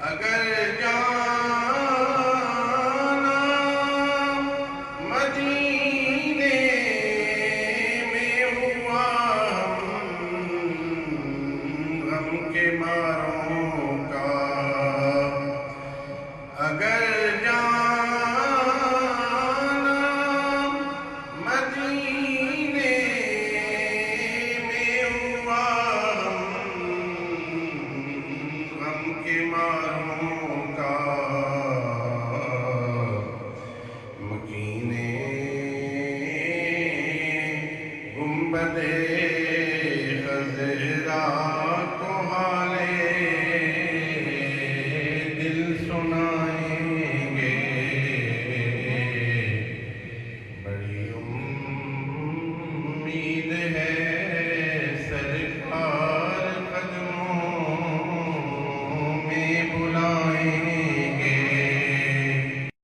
اگر جانا مدینے میں ہوا غم کے ماروں کا، اگر جانا مدینے میں ہوا غم کے ماروں